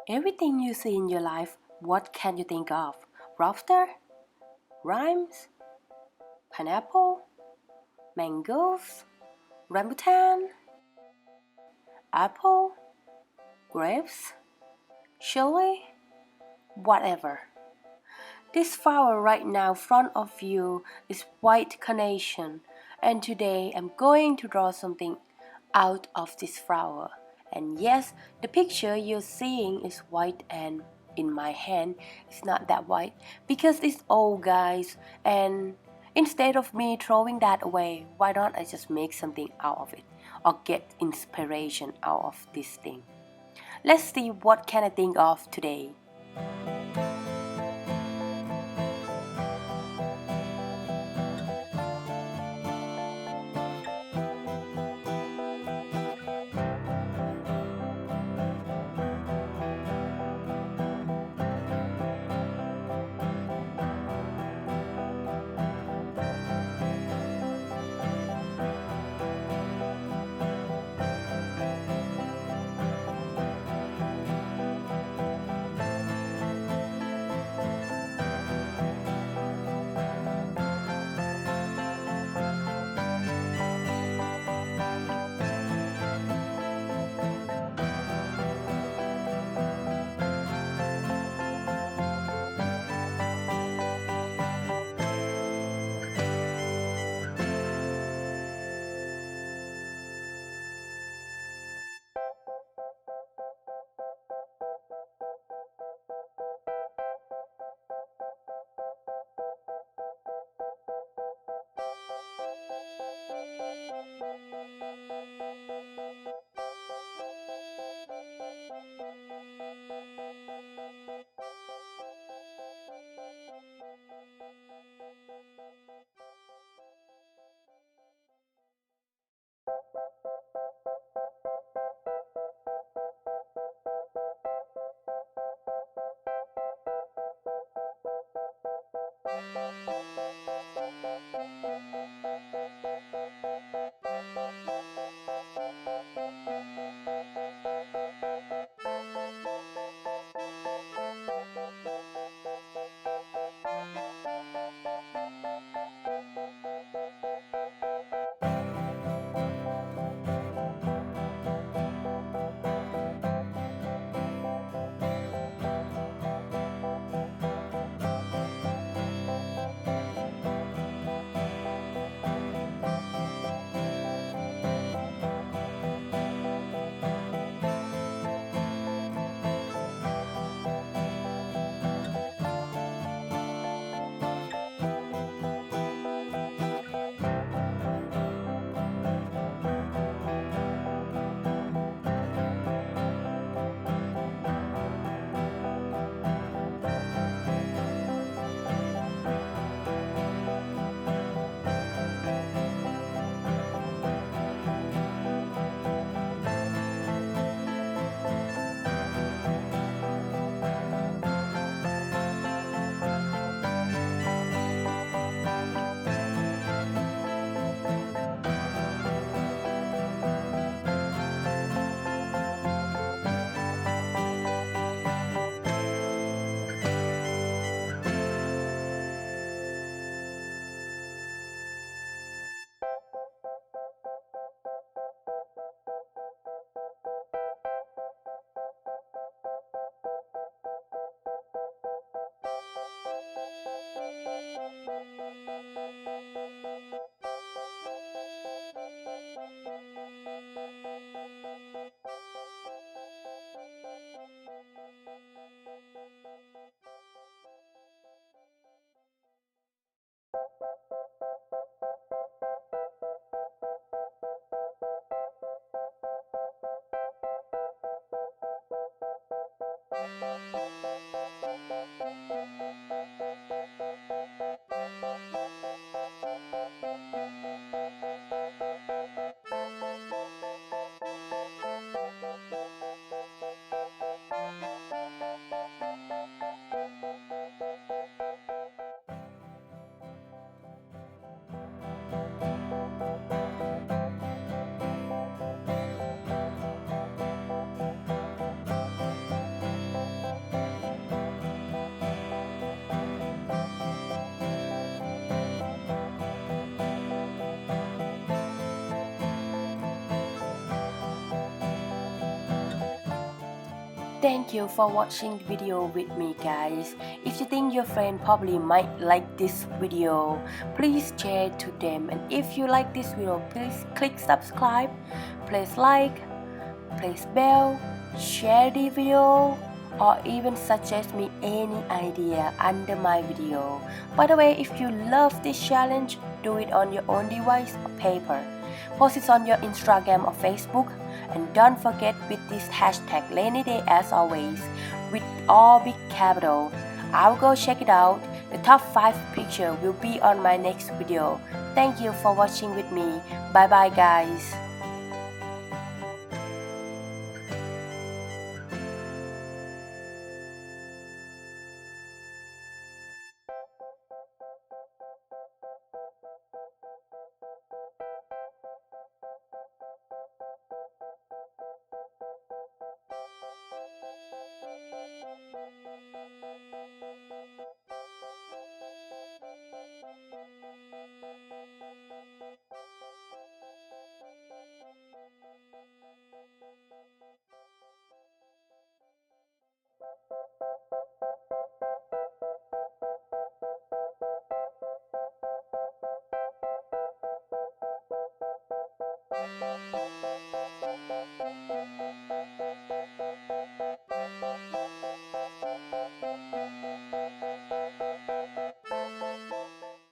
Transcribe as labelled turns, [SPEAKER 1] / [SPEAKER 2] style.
[SPEAKER 1] Everything you see in your life, what can you think of? Lobster? Rhymes? Pineapple? Mangoes? Rambutan? Apple? Grapes? Chili? Whatever. This flower right now in front of you is white carnation, and today I'm going to draw something out of this flower. And yes, the picture you're seeing is white, and in my hand it's not that white because it's old, guys. And instead of me throwing that away, why don't I just make something out of it or get inspiration out of this thing? Let's see what can I think of today. Thank you for watching the video with me, guys. If you think your friend probably might like this video, please share it to them. And if you like this video, please click subscribe, press like, press bell, share the video, or even suggest me any idea under my video. By the way, if you love this challenge, do it on your own device or paper. Post it on your Instagram or Facebook, and don't forget with this hashtag rainy day as always, with all big capital. I'll go check it out. The top 5 picture will be on my next video. Thank you for watching with me. Bye bye guys.